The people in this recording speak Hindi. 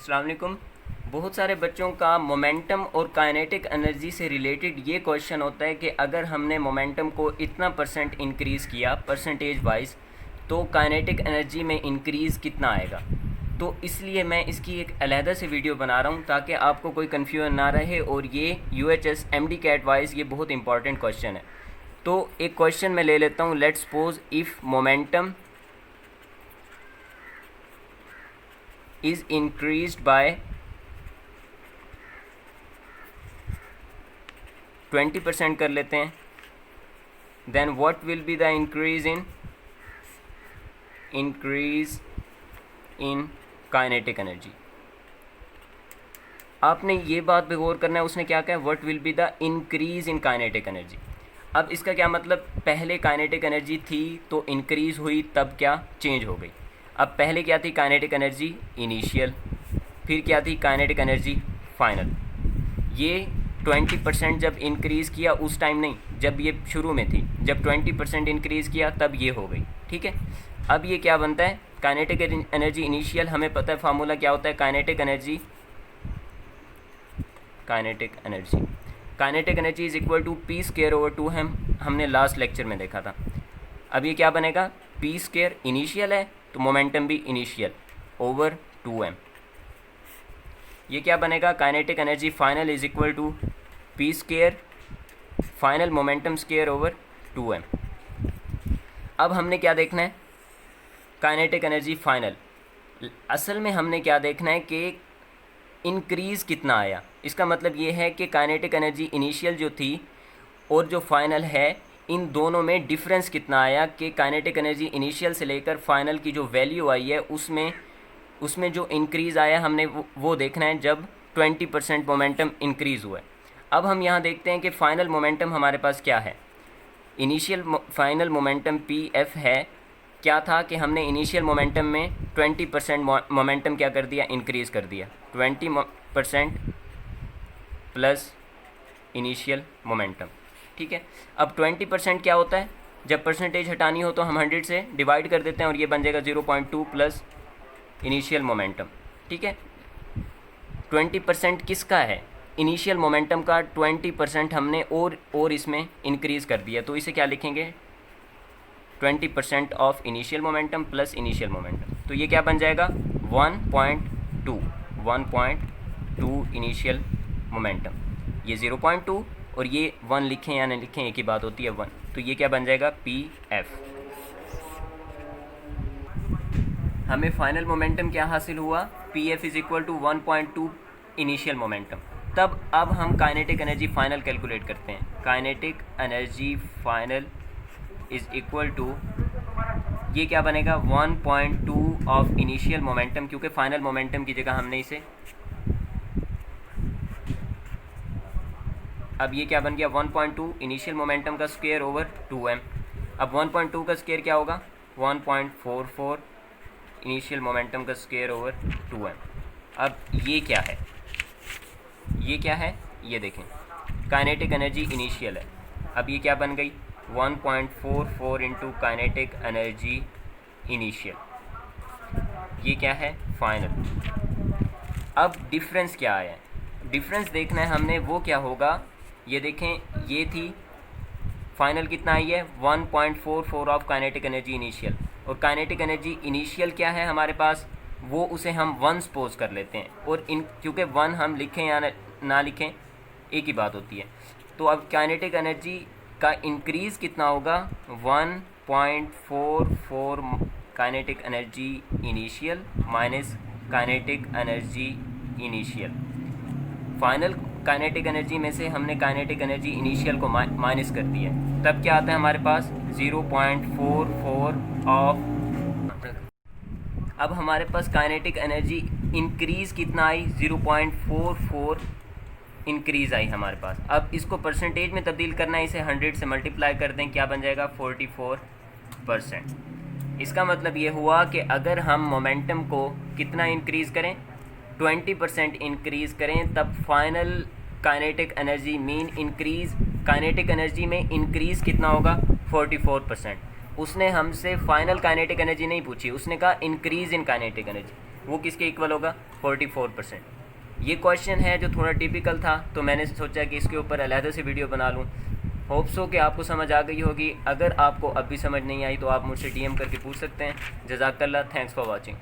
अस्सलाम वालेकुम। बहुत सारे बच्चों का मोमेंटम और काइनेटिक एनर्जी से रिलेटेड ये क्वेश्चन होता है कि अगर हमने मोमेंटम को इतना परसेंट इंक्रीज़ किया परसेंटेज वाइज तो काइनेटिक एनर्जी में इंक्रीज़ कितना आएगा। तो इसलिए मैं इसकी एक अलहदा से वीडियो बना रहा हूँ ताकि आपको कोई कन्फ्यूजन ना रहे, और ये UHS MD कैट वाइज ये बहुत इंपॉर्टेंट क्वेश्चन है। तो एक क्वेश्चन मैं ले लेता हूँ। Let's suppose if momentum is increased by 20% कर लेते हैं, then what will be the increase in kinetic energy। आपने ये बात पे गौर करना है, उसने क्या कहा, what will be the increase in kinetic energy। अब इसका क्या मतलब, पहले काइनेटिक एनर्जी थी तो इंक्रीज़ हुई, तब क्या चेंज हो गई। अब पहले क्या थी काइनेटिक एनर्जी इनिशियल, फिर क्या थी काइनेटिक एनर्जी फाइनल। ये 20% जब इंक्रीज़ किया उस टाइम नहीं, जब ये शुरू में थी, जब 20% इंक्रीज़ किया तब ये हो गई। ठीक है, अब ये क्या बनता है, काइनेटिक एनर्जी इनिशियल, हमें पता है फार्मूला क्या होता है, kinetic energy is equal to P square over 2 हमने लास्ट लेक्चर में देखा था। अब ये क्या बनेगा, पी स्क्वायर इनिशियल है तो मोमेंटम भी इनिशियल ओवर 2m। ये क्या बनेगा, kinetic energy final is equal to P square final momentum square over 2m। अब हमने क्या देखना है, काइनेटिक एनर्जी फाइनल। असल में हमने क्या देखना है कि इंक्रीज़ कितना आया। इसका मतलब ये है कि काइनेटिक एनर्जी इनिशियल जो थी और जो फाइनल है, इन दोनों में डिफरेंस कितना आया कि काइनेटिक एनर्जी इनिशियल से लेकर फाइनल की जो वैल्यू आई है उसमें जो इंक्रीज़ आया, हमने वो देखना है जब 20% मोमेंटम इंक्रीज़ हुआ है। अब हम यहाँ देखते हैं कि फ़ाइनल मोमेंटम हमारे पास क्या है। इनिशियल फाइनल मोमेंटम PF है, क्या था कि हमने इनिशियल मोमेंटम में 20% मोमेंटम क्या कर दिया, इंक्रीज़ कर दिया। 20% प्लस इनिशियल मोमेंटम। ठीक है, अब 20% क्या होता है, जब परसेंटेज हटानी हो तो हम 100 से डिवाइड कर देते हैं और ये बन जाएगा 0.2 प्लस इनिशियल मोमेंटम। ठीक है, 20% किसका है, इनिशियल मोमेंटम का 20% हमने और इसमें इंक्रीज़ कर दिया, तो इसे क्या लिखेंगे, 20% of initial momentum plus initial momentum. तो ये क्या बन जाएगा 1.2 इनिशियल मोमेंटम, ये 0.2 और ये 1 लिखें या नहीं लिखें एक ही बात होती है 1। तो ये क्या बन जाएगा PF। हमें फाइनल मोमेंटम क्या हासिल हुआ, PF is equal to 1.2 initial momentum. तब अब हम काइनेटिक एनर्जी फाइनल कैलकुलेट करते हैं। Kinetic energy final is equal to, ये क्या बनेगा 1.2 ऑफ इनिशियल मोमेंटम, क्योंकि फाइनल मोमेंटम की जगह हमने इसे, अब ये क्या बन गया 1.2 इनिशियल मोमेंटम का स्क्वायर ओवर 2m। अब 1.2 का स्क्वायर क्या होगा, 1.44 इनिशियल मोमेंटम का स्क्वायर ओवर 2m। अब ये क्या है, ये देखें काइनेटिक एनर्जी इनिशियल है। अब ये क्या बन गई 1.44 इंटू काइनेटिक एनर्जी इनिशियल, ये क्या है फाइनल। अब डिफरेंस क्या आया है, डिफरेंस देखना है हमने, वो क्या होगा, ये देखें, ये थी फाइनल कितना आई है 1.44 ऑफ काइनेटिक एनर्जी इनिशियल, और काइनेटिक एनर्जी इनिशियल क्या है हमारे पास, वो उसे हम 1 सपोज कर लेते हैं, और क्योंकि 1 हम लिखें या ना लिखें एक ही बात होती है। तो अब काइनेटिक एनर्जी का इंक्रीज़ कितना होगा 1.44 kinetic energy initial minus kinetic energy initial. Final kinetic energy में से हमने काइनेटिक एनर्जी इनिशियल को माइनस कर दिया, तब क्या आता है हमारे पास 0.44 ऑफ। अब हमारे पास काइनेटिक एनर्जी इंक्रीज़ कितना आई, 0.44 इंक्रीज़ आई हमारे पास। अब इसको परसेंटेज में तब्दील करना है, इसे 100 से मल्टीप्लाई कर दें, क्या बन जाएगा 44%। इसका मतलब ये हुआ कि अगर हम मोमेंटम को कितना इंक्रीज़ करें, 20% इंक्रीज़ करें, तब final kinetic energy mean increase, kinetic energy में इंक्रीज़ कितना होगा 44%। उसने हमसे फाइनल काइनेटिक एनर्जी नहीं पूछी, उसने कहा इंक्रीज़ इन काइनेटिक एनर्जी। वो किसके इक्वल होगा, 44%। ये क्वेश्चन है जो थोड़ा टिपिकल था, तो मैंने सोचा कि इसके ऊपर अलहदा से वीडियो बना लूँ। होप सो कि आपको समझ आ गई होगी। अगर आपको अब भी समझ नहीं आई तो आप मुझसे DM करके पूछ सकते हैं। जज़ाकल्लाह, थैंक्स फॉर वॉचिंग।